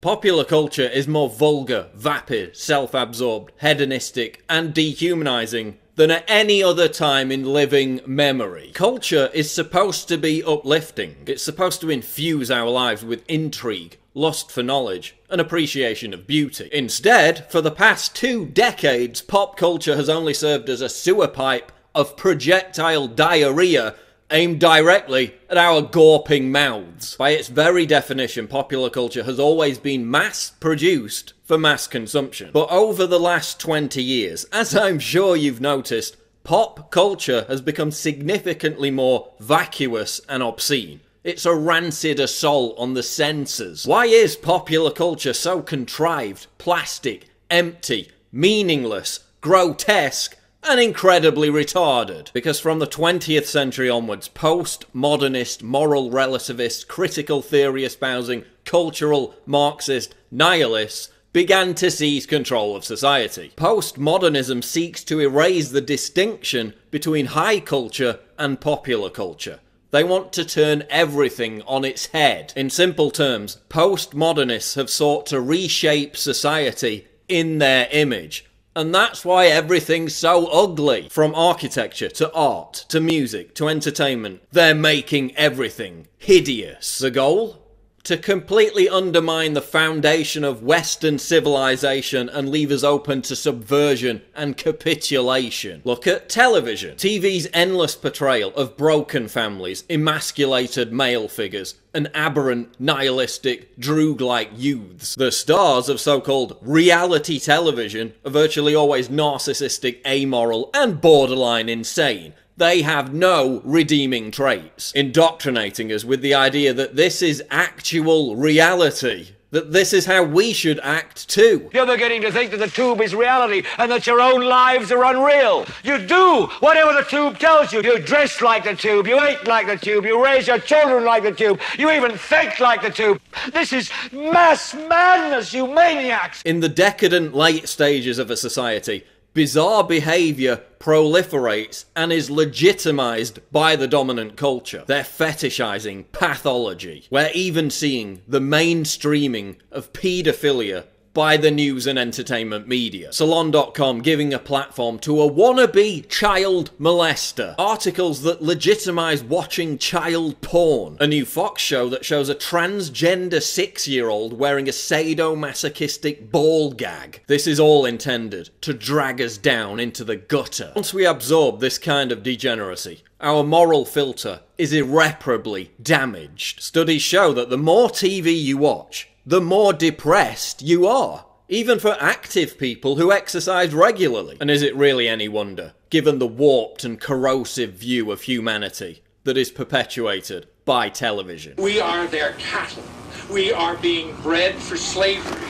Popular culture is more vulgar, vapid, self-absorbed, hedonistic, and dehumanizing than at any other time in living memory. Culture is supposed to be uplifting. It's supposed to infuse our lives with intrigue, lust for knowledge, and appreciation of beauty. Instead, for the past 2 decades, pop culture has only served as a sewer pipe of projectile diarrhea aimed directly at our gawping mouths. By its very definition, popular culture has always been mass-produced for mass consumption. But over the last 20 years, as I'm sure you've noticed, pop culture has become significantly more vacuous and obscene. It's a rancid assault on the senses. Why is popular culture so contrived, plastic, empty, meaningless, grotesque, and incredibly retarded? Because from the 20th century onwards, post-modernist, moral relativist, critical theory espousing, cultural, Marxist nihilists began to seize control of society. Postmodernism seeks to erase the distinction between high culture and popular culture. They want to turn everything on its head. In simple terms, postmodernists have sought to reshape society in their image. And that's why everything's so ugly. From architecture to art to music to entertainment, they're making everything hideous. The goal? To completely undermine the foundation of Western civilization and leave us open to subversion and capitulation. Look at television. TV's endless portrayal of broken families, emasculated male figures, and aberrant, nihilistic, droog-like youths. The stars of so-called reality television are virtually always narcissistic, amoral, and borderline insane. They have no redeeming traits, indoctrinating us with the idea that this is actual reality, that this is how we should act too. You're beginning to think that the tube is reality and that your own lives are unreal. You do whatever the tube tells you. You dress like the tube, you eat like the tube, you raise your children like the tube, you even think like the tube. This is mass madness, you maniacs! In the decadent late stages of a society, bizarre behaviour proliferates and is legitimised by the dominant culture. They're fetishizing pathology. We're even seeing the mainstreaming of paedophilia by the news and entertainment media. Salon.com giving a platform to a wannabe child molester. Articles that legitimise watching child porn. A new Fox show that shows a transgender 6-year-old wearing a sadomasochistic ball gag. This is all intended to drag us down into the gutter. Once we absorb this kind of degeneracy, our moral filter is irreparably damaged. Studies show that the more TV you watch, the more depressed you are, even for active people who exercise regularly. And is it really any wonder, given the warped and corrosive view of humanity that is perpetuated by television? We are their cattle. We are being bred for slavery.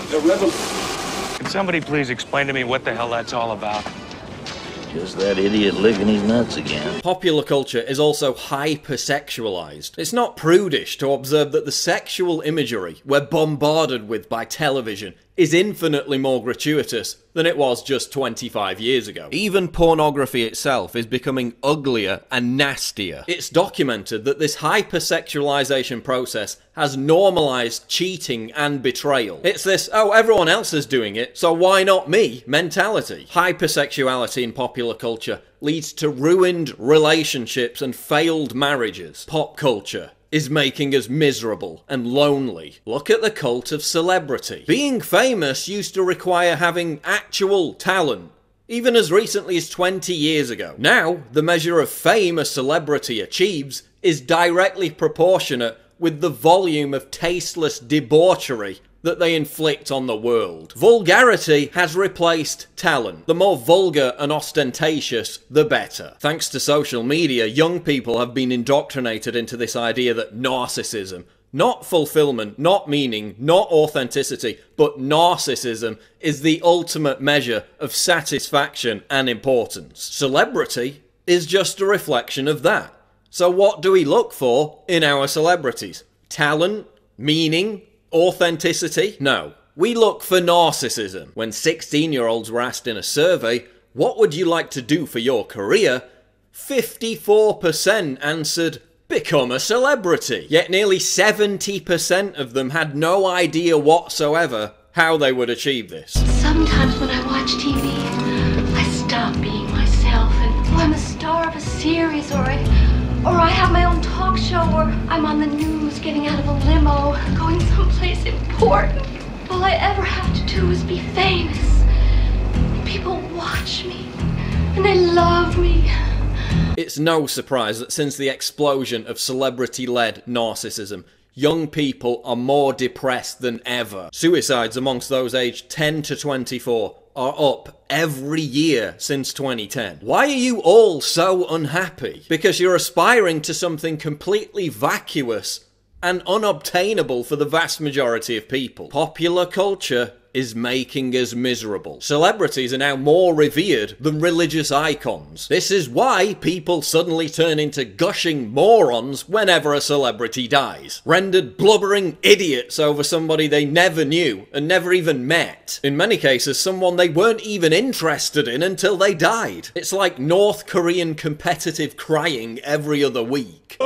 The revolution. Can somebody please explain to me what the hell that's all about? Just that idiot licking his nuts again. Popular culture is also hypersexualized. It's not prudish to observe that the sexual imagery we're bombarded with by television is infinitely more gratuitous than it was just 25 years ago. Even pornography itself is becoming uglier and nastier. It's documented that this hypersexualization process has normalized cheating and betrayal. It's this, oh, everyone else is doing it, so why not me mentality. Hypersexuality in popular culture leads to ruined relationships and failed marriages. Pop culture is making us miserable and lonely. Look at the cult of celebrity. Being famous used to require having actual talent, even as recently as 20 years ago. Now, the measure of fame a celebrity achieves is directly proportionate with the volume of tasteless debauchery that they inflict on the world. Vulgarity has replaced talent. The more vulgar and ostentatious, the better. Thanks to social media, young people have been indoctrinated into this idea that narcissism, not fulfillment, not meaning, not authenticity, but narcissism is the ultimate measure of satisfaction and importance. Celebrity is just a reflection of that. So what do we look for in our celebrities? Talent? Meaning? Authenticity? No. We look for narcissism. When 16-year-olds were asked in a survey, what would you like to do for your career? 54% answered become a celebrity. Yet nearly 70% of them had no idea whatsoever how they would achieve this. Sometimes when I watch TV, I stop being myself and I'm a star of a series or I have my own talk show or I'm on the news getting out of a limo, going someplace important. All I ever have to do is be famous. People watch me and they love me. It's no surprise that since the explosion of celebrity-led narcissism, young people are more depressed than ever. Suicides amongst those aged 10 to 24 are up every year since 2010. Why are you all so unhappy? Because you're aspiring to something completely vacuous and unobtainable for the vast majority of people. Popular culture is making us miserable. Celebrities are now more revered than religious icons. This is why people suddenly turn into gushing morons whenever a celebrity dies. Rendered blubbering idiots over somebody they never knew and never even met. In many cases, someone they weren't even interested in until they died. It's like North Korean competitive crying every other week.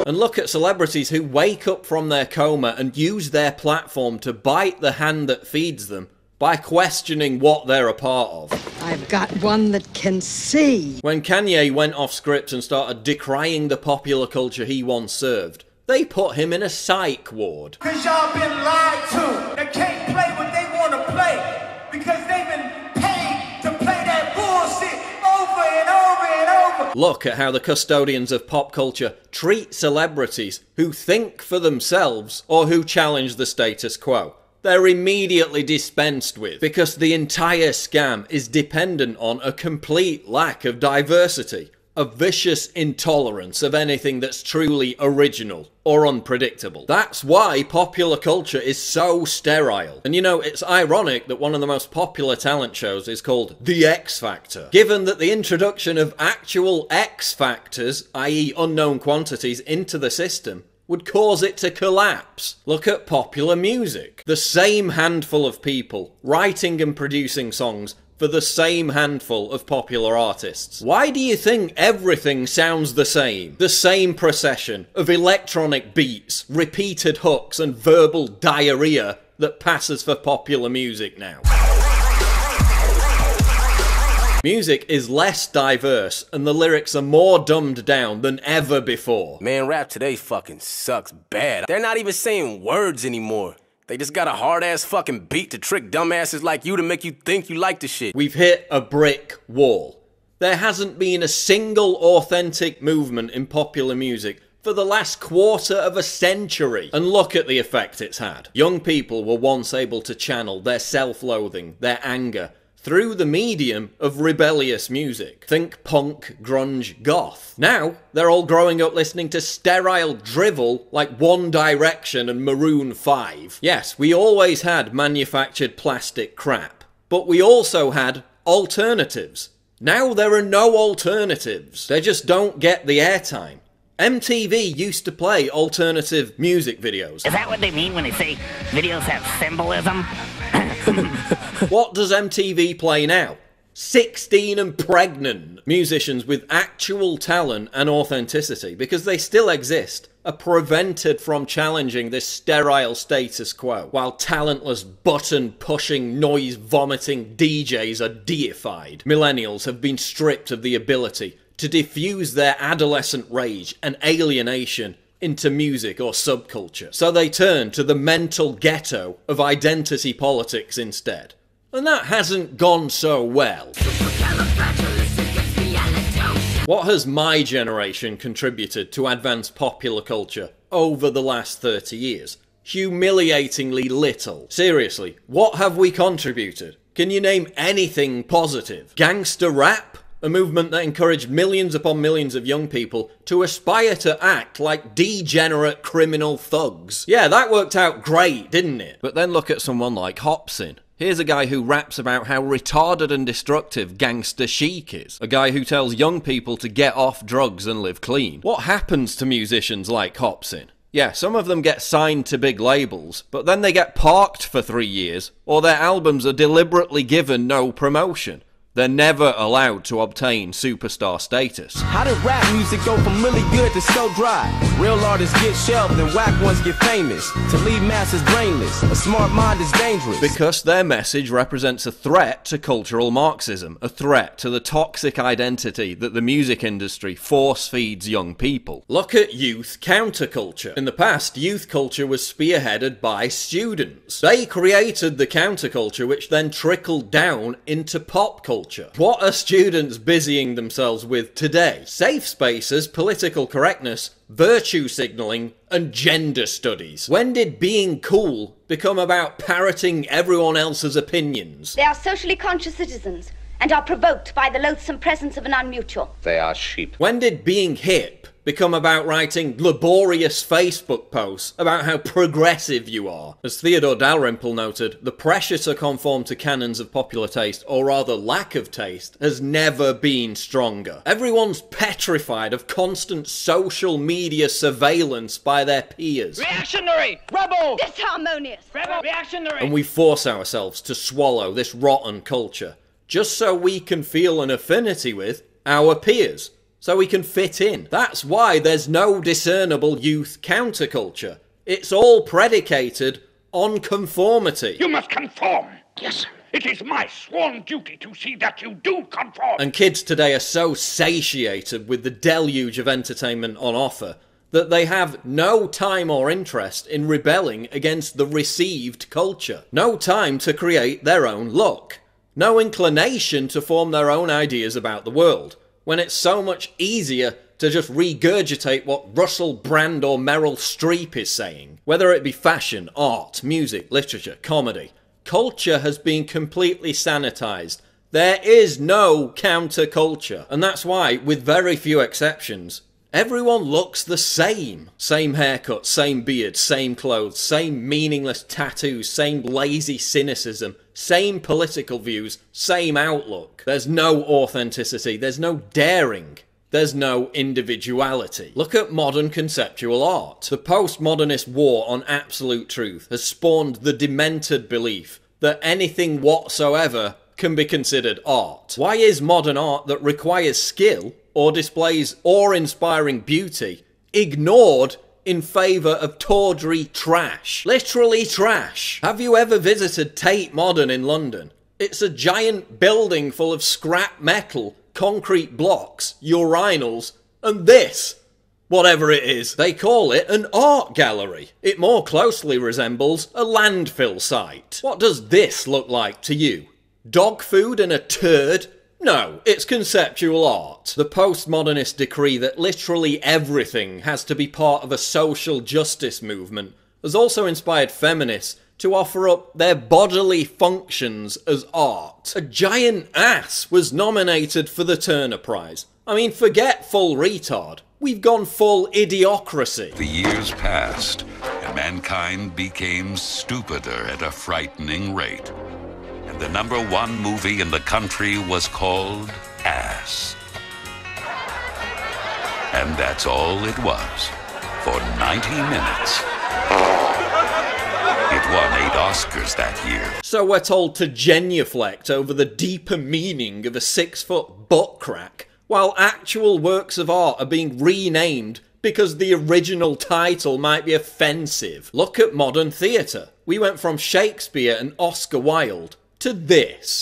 And look at celebrities who wake up from their coma and use their platform to bite the hand that feeds them by questioning what they're a part of. I've got one that can see. When Kanye went off script and started decrying the popular culture he once served, they put him in a psych ward. Cause y'all been lied to. They can't play what they want to play because they've been paid to play that bullshit over and over and over. Look at how the custodians of pop culture treat celebrities who think for themselves or who challenge the status quo. They're immediately dispensed with because the entire scam is dependent on a complete lack of diversity, a vicious intolerance of anything that's truly original or unpredictable. That's why popular culture is so sterile. And you know, it's ironic that one of the most popular talent shows is called The X Factor, given that the introduction of actual X factors, i.e. unknown quantities, into the system would cause it to collapse. Look at popular music. The same handful of people writing and producing songs for the same handful of popular artists. Why do you think everything sounds the same? The same procession of electronic beats, repeated hooks and verbal diarrhea that passes for popular music now. Music is less diverse and the lyrics are more dumbed down than ever before. Man, rap today fucking sucks bad. They're not even saying words anymore. They just got a hard-ass fucking beat to trick dumbasses like you to make you think you like the shit. We've hit a brick wall. There hasn't been a single authentic movement in popular music for the last quarter of a century. And look at the effect it's had. Young people were once able to channel their self-loathing, their anger, through the medium of rebellious music. Think punk, grunge, goth. Now, they're all growing up listening to sterile drivel like One Direction and Maroon 5. Yes, we always had manufactured plastic crap, but we also had alternatives. Now there are no alternatives. They just don't get the airtime. MTV used to play alternative music videos. Is that what they mean when they say videos have symbolism? What does MTV play now? 16 and pregnant musicians with actual talent and authenticity, because they still exist, are prevented from challenging this sterile status quo, while talentless button-pushing, noise-vomiting DJs are deified. Millennials have been stripped of the ability to diffuse their adolescent rage and alienation into music or subculture. So they turn to the mental ghetto of identity politics instead. And that hasn't gone so well. What has my generation contributed to advance popular culture over the last 30 years? Humiliatingly little. Seriously, what have we contributed? Can you name anything positive? Gangster rap? A movement that encouraged millions upon millions of young people to aspire to act like degenerate criminal thugs. Yeah, that worked out great, didn't it? But then look at someone like Hopsin. Here's a guy who raps about how retarded and destructive Gangster Chic is. A guy who tells young people to get off drugs and live clean. What happens to musicians like Hopsin? Yeah, some of them get signed to big labels, but then they get parked for 3 years, or their albums are deliberately given no promotion. They're never allowed to obtain superstar status. How did rap music go from really good to so dry? Real artists get shelved and whack ones get famous. To leave masses brainless, a smart mind is dangerous. Because their message represents a threat to cultural Marxism, a threat to the toxic identity that the music industry force feeds young people. Look at youth counterculture. In the past, youth culture was spearheaded by students. They created the counterculture which then trickled down into pop culture. What are students busying themselves with today? Safe spaces, political correctness, virtue signalling, and gender studies. When did being cool become about parroting everyone else's opinions? They are socially conscious citizens and are provoked by the loathsome presence of an unmutual. They are sheep. When did being hip become about writing laborious Facebook posts about how progressive you are? As Theodore Dalrymple noted, the pressure to conform to canons of popular taste, or rather lack of taste, has never been stronger. Everyone's petrified of constant social media surveillance by their peers. Reactionary! Rebel! Disharmonious! Rebel! Reactionary! And we force ourselves to swallow this rotten culture, just so we can feel an affinity with our peers. So we can fit in. That's why there's no discernible youth counterculture. It's all predicated on conformity. You must conform. Yes, sir. It is my sworn duty to see that you do conform. And kids today are so satiated with the deluge of entertainment on offer that they have no time or interest in rebelling against the received culture. No time to create their own look. No inclination to form their own ideas about the world, when it's so much easier to just regurgitate what Russell Brand or Meryl Streep is saying. Whether it be fashion, art, music, literature, comedy, culture has been completely sanitized. There is no counterculture. And that's why, with very few exceptions, everyone looks the same. Same haircut, same beard, same clothes, same meaningless tattoos, same lazy cynicism, same political views, same outlook. There's no authenticity, there's no daring, there's no individuality. Look at modern conceptual art. The postmodernist war on absolute truth has spawned the demented belief that anything whatsoever can be considered art. Why is modern art that requires skill or displays awe-inspiring beauty ignored in favour of tawdry trash? Literally trash. Have you ever visited Tate Modern in London? It's a giant building full of scrap metal, concrete blocks, urinals, and this, whatever it is. They call it an art gallery. It more closely resembles a landfill site. What does this look like to you? Dog food and a turd? No, it's conceptual art. The postmodernists decree that literally everything has to be part of a social justice movement has also inspired feminists to offer up their bodily functions as art. A giant ass was nominated for the Turner Prize. I mean, forget full retard. We've gone full idiocracy. The years passed, and mankind became stupider at a frightening rate. And the #1 movie in the country was called Ass. And that's all it was for 90 minutes. It won 8 Oscars that year. So we're told to genuflect over the deeper meaning of a 6-foot butt crack, while actual works of art are being renamed because the original title might be offensive. Look at modern theatre. We went from Shakespeare and Oscar Wilde to this.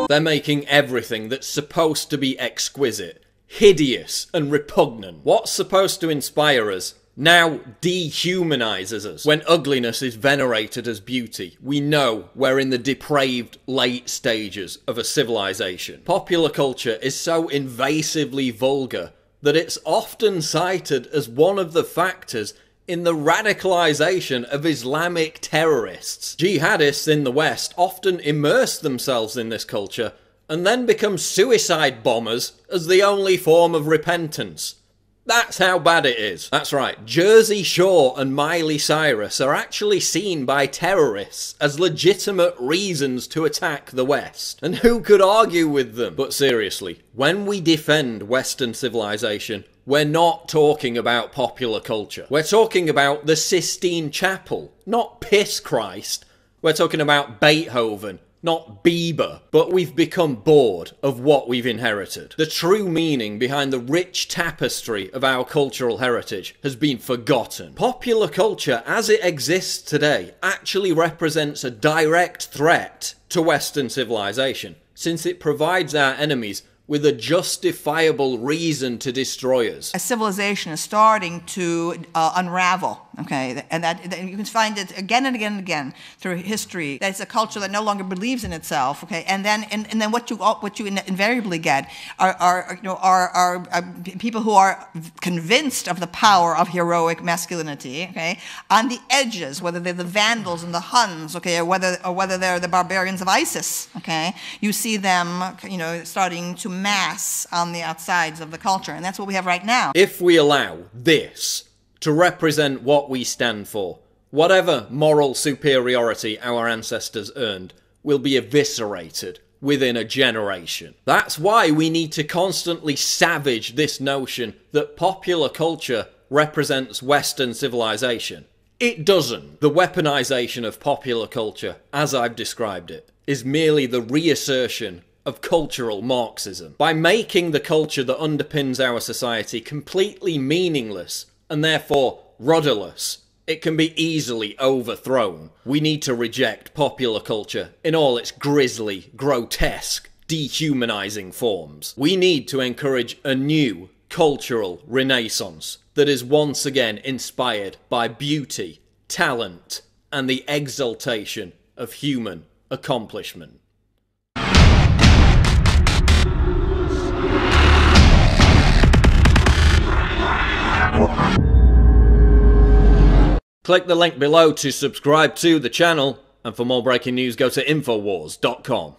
They're making everything that's supposed to be exquisite hideous and repugnant. What's supposed to inspire us now dehumanizes us. When ugliness is venerated as beauty, we know we're in the depraved late stages of a civilization. Popular culture is so invasively vulgar that it's often cited as one of the factors in the radicalization of Islamic terrorists. Jihadists in the West often immerse themselves in this culture and then become suicide bombers as the only form of repentance. That's how bad it is. That's right, Jersey Shore and Miley Cyrus are actually seen by terrorists as legitimate reasons to attack the West. And who could argue with them? But seriously, when we defend Western civilization, we're not talking about popular culture. We're talking about the Sistine Chapel, not Piss Christ, We're talking about Beethoven, not Bieber. But we've become bored of what we've inherited. The true meaning behind the rich tapestry of our cultural heritage has been forgotten. Popular culture as it exists today actually represents a direct threat to Western civilization, since it provides our enemies with a justifiable reason to destroy us. A civilization is starting to unravel, okay, and that you can find it again and again and again through history. That it's a culture that no longer believes in itself, okay, and then what you invariably get are people who are convinced of the power of heroic masculinity, okay, on the edges, whether they're the Vandals and the Huns, okay, or whether they're the barbarians of ISIS, okay. You see them, starting to mass on the outsides of the culture, and that's what we have right now. If we allow this to represent what we stand for, whatever moral superiority our ancestors earned will be eviscerated within a generation. That's why we need to constantly savage this notion that popular culture represents Western civilization. It doesn't. The weaponization of popular culture, as I've described it, is merely the reassertion of cultural Marxism. By making the culture that underpins our society completely meaningless and therefore rudderless, it can be easily overthrown. We need to reject popular culture in all its grisly, grotesque, dehumanizing forms. We need to encourage a new cultural renaissance that is once again inspired by beauty, talent, and the exaltation of human accomplishment. Click the link below to subscribe to the channel, and for more breaking news go to Infowars.com.